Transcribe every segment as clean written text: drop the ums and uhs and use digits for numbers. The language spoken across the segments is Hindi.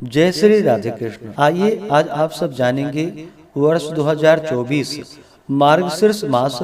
जय श्री राधे कृष्ण। आइए आज आप सब जानेंगे वर्ष 2024 मार्गशीर्ष मास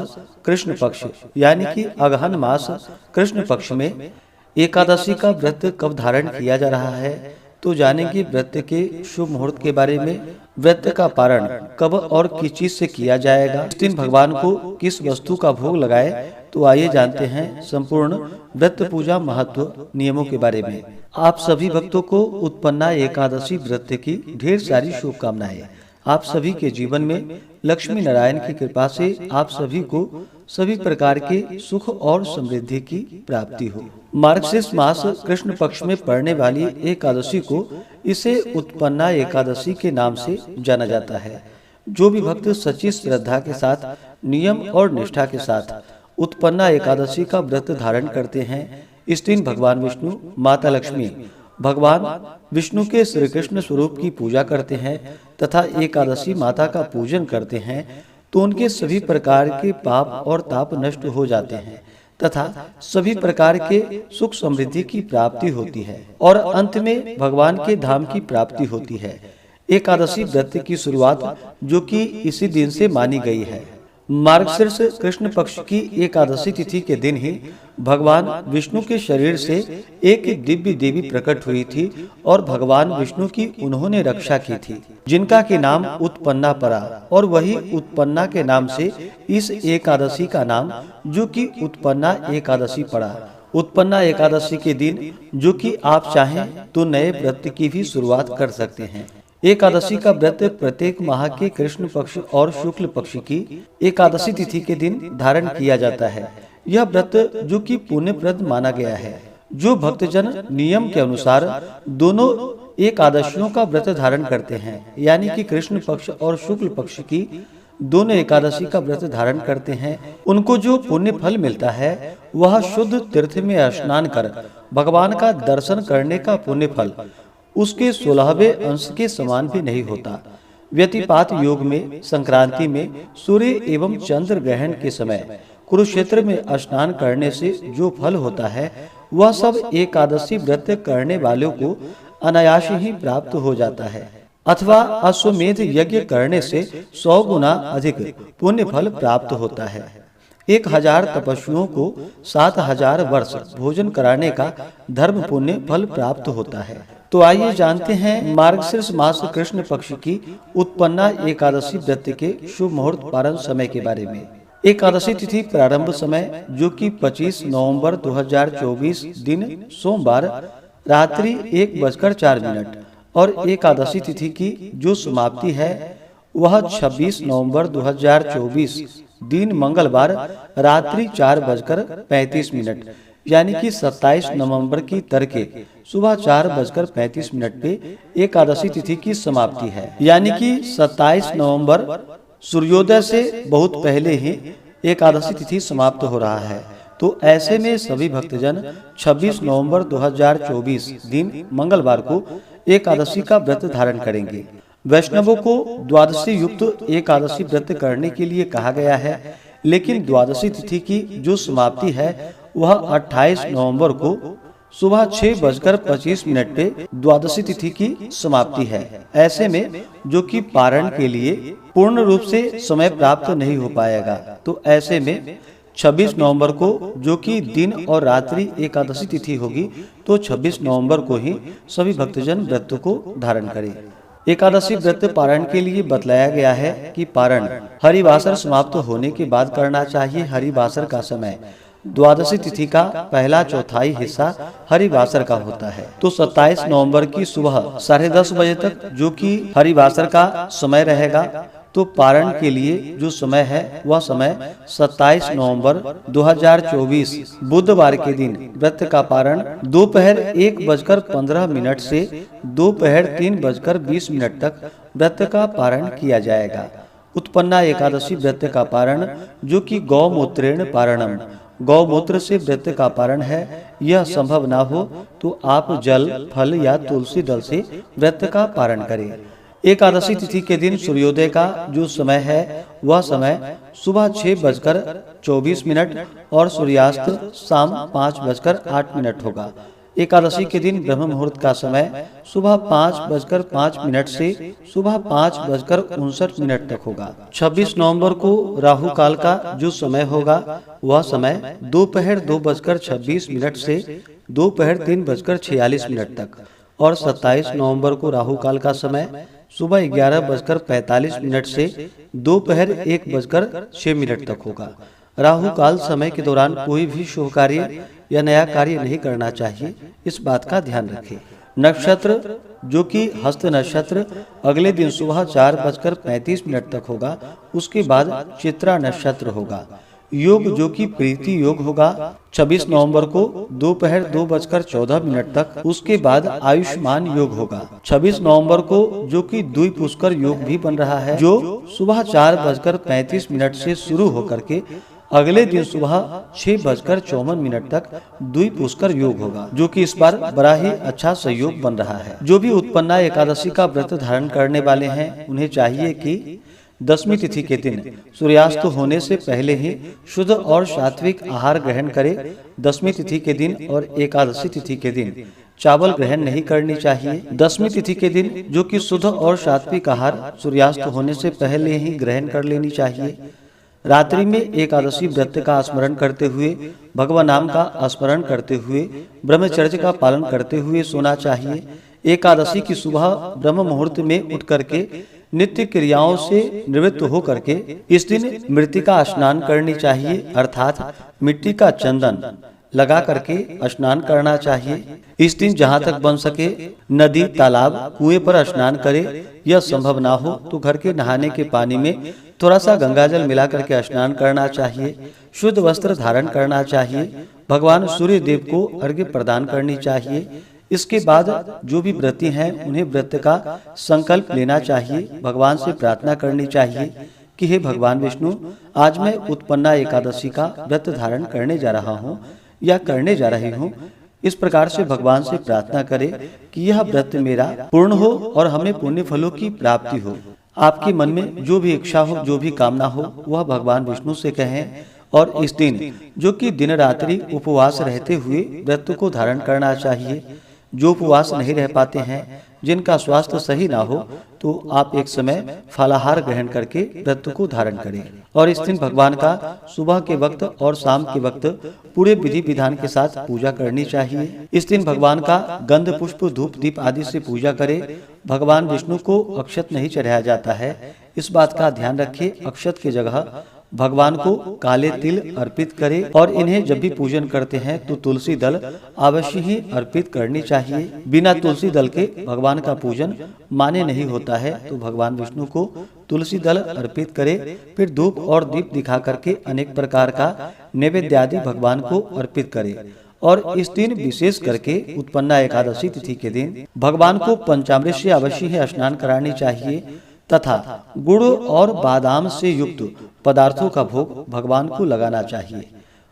कृष्ण पक्ष यानी कि अगहन मास कृष्ण पक्ष में एकादशी का व्रत कब धारण किया जा रहा है। तो जानेंगे व्रत के शुभ मुहूर्त के बारे में, व्रत का पारण कब और किस चीज से किया जाएगा, इस दिन भगवान को किस वस्तु का भोग लगाए। तो आइए जानते हैं संपूर्ण व्रत पूजा महत्व नियमों के बारे में। आप सभी भक्तों को उत्पन्ना एकादशी व्रत की ढेर सारी शुभकामनाएं। आप सभी के जीवन में लक्ष्मी नारायण की कृपा से आप सभी को सभी प्रकार के सुख और समृद्धि की प्राप्ति हो। मार्गशीर्ष मास कृष्ण पक्ष में पड़ने वाली एकादशी को इसे उत्पन्ना एकादशी के नाम से जाना जाता है। जो भी भक्त सच्ची श्रद्धा के साथ, नियम और निष्ठा के साथ उत्पन्ना एकादशी का व्रत धारण करते हैं, इस दिन भगवान विष्णु, माता लक्ष्मी, भगवान विष्णु के श्री कृष्ण स्वरूप की पूजा करते हैं तथा एकादशी माता का पूजन करते हैं, तो उनके सभी प्रकार के पाप और ताप नष्ट हो जाते हैं तथा सभी प्रकार के सुख समृद्धि की प्राप्ति होती है और अंत में भगवान के धाम की प्राप्ति होती है। एकादशी व्रत की शुरुआत जो कि इसी दिन से मानी गई है। मार्गशीर्ष कृष्ण पक्ष की एकादशी तिथि के दिन ही भगवान विष्णु के शरीर से एक दिव्य देवी प्रकट हुई थी और भगवान विष्णु की उन्होंने रक्षा की थी, जिनका के नाम उत्पन्ना पड़ा और वही उत्पन्ना के नाम से इस एकादशी का नाम जो कि उत्पन्ना एकादशी पड़ा। उत्पन्ना एकादशी के दिन जो कि आप चाहें तो नए व्रत की भी शुरुआत कर सकते हैं। एकादशी का व्रत प्रत्येक माह के कृष्ण पक्ष और शुक्ल पक्ष की एकादशी तिथि के दिन धारण किया जाता है। यह व्रत जो कि पुण्यप्रद माना गया है। जो भक्तजन नियम के अनुसार दोनों एकादशियों का व्रत धारण करते हैं, यानी कि कृष्ण पक्ष और शुक्ल पक्ष की दोनों एकादशी का व्रत धारण करते हैं, उनको जो पुण्य फल मिलता है वह शुद्ध तीर्थ में स्नान कर भगवान का दर्शन करने का पुण्य फल उसके 16वें अंश के समान भी नहीं होता। व्यतिपात योग में संक्रांति में सूर्य एवं चंद्र ग्रहण के समय कुरुक्षेत्र में स्नान करने से जो फल होता है वह सब एकादशी व्रत करने वालों को अनायास ही प्राप्त हो जाता है, अथवा अश्वमेध यज्ञ करने से 100 गुना अधिक पुण्य फल प्राप्त होता है। 1000 तपस्वियों को 7000 वर्ष भोजन कराने का धर्म पुण्य फल प्राप्त होता है। तो आइए जानते हैं मार्गशीर्ष मास कृष्ण पक्ष की उत्पन्ना एकादशी व्रत के शुभ मुहूर्त पारण समय के बारे में। एकादशी तिथि प्रारंभ समय जो कि 25 नवंबर 2024 दिन सोमवार रात्रि 1:04 और एकादशी तिथि की जो समाप्ति है वह 26 नवंबर 2024 दिन मंगलवार रात्रि 4:35 यानी कि 27 नवंबर की तड़के सुबह 4:35 पे एकादशी तिथि की समाप्ति है। यानी कि 27 नवंबर सूर्योदय से बहुत पहले ही एकादशी तिथि समाप्त हो रहा है। तो ऐसे में सभी भक्तजन 26 नवंबर 2024 दिन मंगलवार को एकादशी का व्रत धारण करेंगे। वैष्णवों को द्वादशी युक्त एकादशी व्रत करने के लिए कहा गया है, लेकिन द्वादशी तिथि की जो समाप्ति है वह 28 नवंबर को सुबह 6:25 पे द्वादशी तिथि की समाप्ति है। ऐसे में जो कि पारण के लिए पूर्ण रूप से समय प्राप्त नहीं हो पाएगा, तो ऐसे में 26 नवंबर को जो कि दिन और रात्रि एकादशी तिथि होगी, तो 26 नवंबर को ही सभी भक्तजन व्रत को धारण करें। एकादशी व्रत पारण के लिए बतलाया गया है कि पारण हरिवासर समाप्त होने के बाद करना चाहिए। हरिवासर का समय द्वादशी तिथि का पहला चौथाई हिस्सा हरिवासर का होता है। तो 27 नवंबर की सुबह 10:30 बजे तक जो कि हरिवासर का समय रहेगा, तो पारण के लिए जो समय है वह समय 27 नवंबर 2024 बुधवार के दिन व्रत का पारण दोपहर 1:15 से दोपहर 3:20 तक व्रत का पारण किया जाएगा। उत्पन्ना एकादशी व्रत का पारण जो कि गौमूत्रेण पारणम, गौमूत्र से व्रत का पारण है, यह संभव ना हो तो आप जल, फल या तुलसी दल से व्रत का पारण करें। एकादशी तिथि के दिन सूर्योदय का जो समय है वह समय सुबह 6:24 और सूर्यास्त शाम 5:08 होगा। एकादशी के दिन ब्रह्म मुहूर्त का समय सुबह 5:05 से सुबह 5:59 तक होगा। 26 नवंबर को राहु काल का जो समय होगा वह समय दोपहर 2:26 से दोपहर 3:46 तक और 27 नवंबर को राहु काल का समय सुबह 11:45 से दोपहर 1:06 तक होगा। राहु काल समय के दौरान कोई भी शुभ कार्य या नया कार्य नहीं करना चाहिए, इस बात का ध्यान रखें। नक्षत्र जो कि हस्त नक्षत्र अगले दिन सुबह 4:35 तक होगा, उसके बाद चित्रा नक्षत्र होगा। योग जो कि प्रीति योग होगा 26 नवंबर को दोपहर 2:14 तक, उसके बाद आयुष्मान योग होगा। 26 नवंबर को जो कि द्विपुष्कर योग भी बन रहा है, जो सुबह 4:35 से शुरू होकर के अगले दिन सुबह 6:54 तक द्विपुष्कर योग होगा, जो कि इस बार बड़ा ही अच्छा सहयोग बन रहा है। जो भी उत्पन्ना एकादशी का व्रत धारण करने वाले हैं, उन्हें चाहिए कि दशमी तिथि के दिन सूर्यास्त होने से पहले ही शुद्ध और सात्विक आहार ग्रहण करें। दशमी तिथि के दिन और एकादशी तिथि के दिन चावल ग्रहण नहीं करनी चाहिए। दशमी तिथि के दिन जो कि शुद्ध और सात्विक आहार सूर्यास्त होने से पहले ही ग्रहण कर लेनी चाहिए। रात्रि में एकादशी व्रत का स्मरण करते हुए, भगवान नाम का स्मरण करते हुए, ब्रह्मचर्य का पालन करते हुए सोना चाहिए। एकादशी की सुबह ब्रह्म मुहूर्त में उठ करके नित्य क्रियाओं से निवृत्त हो करके इस दिन मृतिका स्नान करनी चाहिए, अर्थात मिट्टी का चंदन लगा करके स्नान करना चाहिए। इस दिन जहाँ तक बन सके नदी, तालाब, कुएं पर स्नान करे। यह संभव ना हो तो घर के नहाने के पानी में थोड़ा सा गंगाजल मिला करके स्नान करना चाहिए। शुद्ध वस्त्र धारण करना चाहिए। भगवान सूर्य देव को अर्घ्य प्रदान करनी चाहिए। इसके बाद जो भी व्रती हैं उन्हें व्रत का संकल्प लेना चाहिए। भगवान से प्रार्थना करनी चाहिए कि हे भगवान विष्णु, आज मैं उत्पन्ना एकादशी का व्रत धारण करने जा रहा हूँ या करने जा रही हूँ। इस प्रकार से भगवान से प्रार्थना करें कि यह व्रत मेरा पूर्ण हो और हमें पुण्य फलों की प्राप्ति हो। आपके मन में जो भी इच्छा हो, जो भी कामना हो, वह भगवान विष्णु से कहें। और इस दिन जो कि दिन रात्रि उपवास रहते हुए व्रत को धारण करना चाहिए। जो उपवास नहीं रह पाते हैं, जिनका स्वास्थ्य सही ना हो, तो आप एक समय फलाहार ग्रहण करके व्रत को धारण करें। और इस दिन भगवान का सुबह के वक्त और शाम के वक्त पूरे विधि विधान के साथ पूजा करनी चाहिए। इस दिन भगवान का गंध, पुष्प, धूप, दीप आदि से पूजा करें। भगवान विष्णु को अक्षत नहीं चढ़ाया जाता है, इस बात का ध्यान रखें। अक्षत की जगह भगवान को काले तिल अर्पित करें। और इन्हें जब भी पूजन करते हैं तो तुलसी दल अवश्य ही अर्पित करनी चाहिए। बिना तुलसी दल के भगवान का पूजन मान्य नहीं होता है, तो भगवान विष्णु को तुलसी दल अर्पित करें। फिर धूप और दीप दिखा करके अनेक प्रकार का नैवेद्य आदि भगवान को अर्पित करें। और इस दिन विशेष करके उत्पन्ना एकादशी तिथि के दिन भगवान को पंचामृत से अवश्य ही स्नान करानी चाहिए तथा गुड़ और बादाम से युक्त पदार्थों का भोग भगवान को लगाना चाहिए।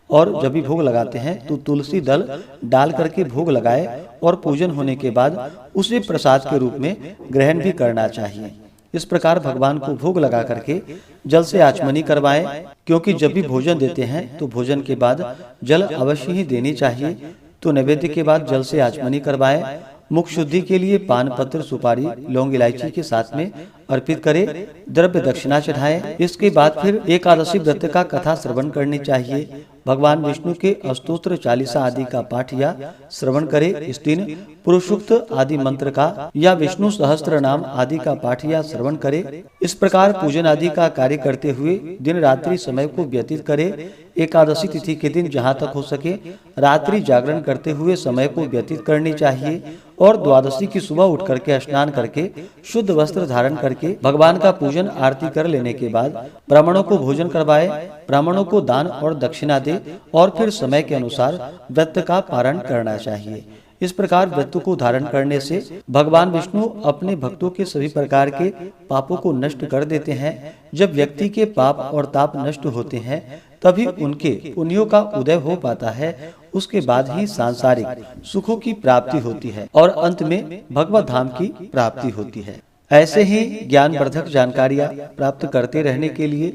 और जब भी भोग लगाते हैं तो तुलसी दल डाल करके भोग लगाए और पूजन होने के बाद उसे प्रसाद के रूप में ग्रहण भी करना चाहिए। इस प्रकार भगवान को भोग लगा करके जल से आचमनी करवाएं, क्योंकि जब भी भोजन देते हैं तो भोजन के बाद जल अवश्य ही देनी चाहिए। तो नैवेद्य के बाद जल से आचमनी करवाएं। मुख शुद्धि के लिए पान पत्र, सुपारी, लौंग, इलायची के साथ में अर्पित करें। द्रव्य दक्षिणा चढ़ाएं। इसके बाद फिर एकादशी व्रत का कथा श्रवण करनी चाहिए। भगवान विष्णु के अस्तोत्र चालीसा आदि का पाठ या श्रवण करें। इस दिन पुरुषोक्त आदि मंत्र का या विष्णु सहस्त्र नाम आदि का पाठ या श्रवण करें। इस प्रकार पूजन आदि का कार्य करते हुए दिन रात्रि समय को व्यतीत करें। एकादशी तिथि के दिन जहाँ तक हो सके रात्रि जागरण करते हुए समय को व्यतीत करनी चाहिए। और द्वादशी की सुबह उठ करके स्नान करके शुद्ध वस्त्र धारण करके भगवान का पूजन आरती कर लेने के बाद ब्राह्मणों को भोजन करवाए, ब्राह्मणों को दान और दक्षिणा दे और फिर समय के अनुसार व्रत का पारण करना चाहिए। इस प्रकार व्रत को धारण करने से भगवान विष्णु अपने भक्तों के सभी प्रकार के पापों को नष्ट कर देते हैं। जब व्यक्ति के पाप और ताप नष्ट होते हैं तभी उनके पुण्यों का उदय हो पाता है। उसके बाद ही सांसारिक सुखों की प्राप्ति होती है और अंत में भगवत धाम की प्राप्ति होती है। ऐसे ही ज्ञानवर्धक जानकारियाँ प्राप्त करते रहने के लिए,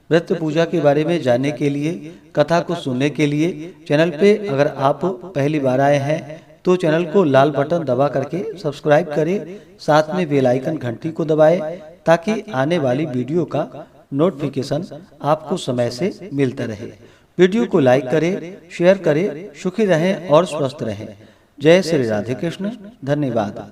व्रत पूजा के बारे में जानने के लिए, कथा को सुनने के लिए चैनल पे अगर आप पहली बार आए हैं तो चैनल को लाल बटन दबा करके सब्सक्राइब करें, साथ में बेल आइकन घंटी को दबाएं ताकि आने वाली वीडियो का नोटिफिकेशन आपको समय से मिलता रहे। वीडियो को लाइक करें, शेयर करें। सुखी रहें और स्वस्थ रहें। जय श्री राधे कृष्ण। धन्यवाद।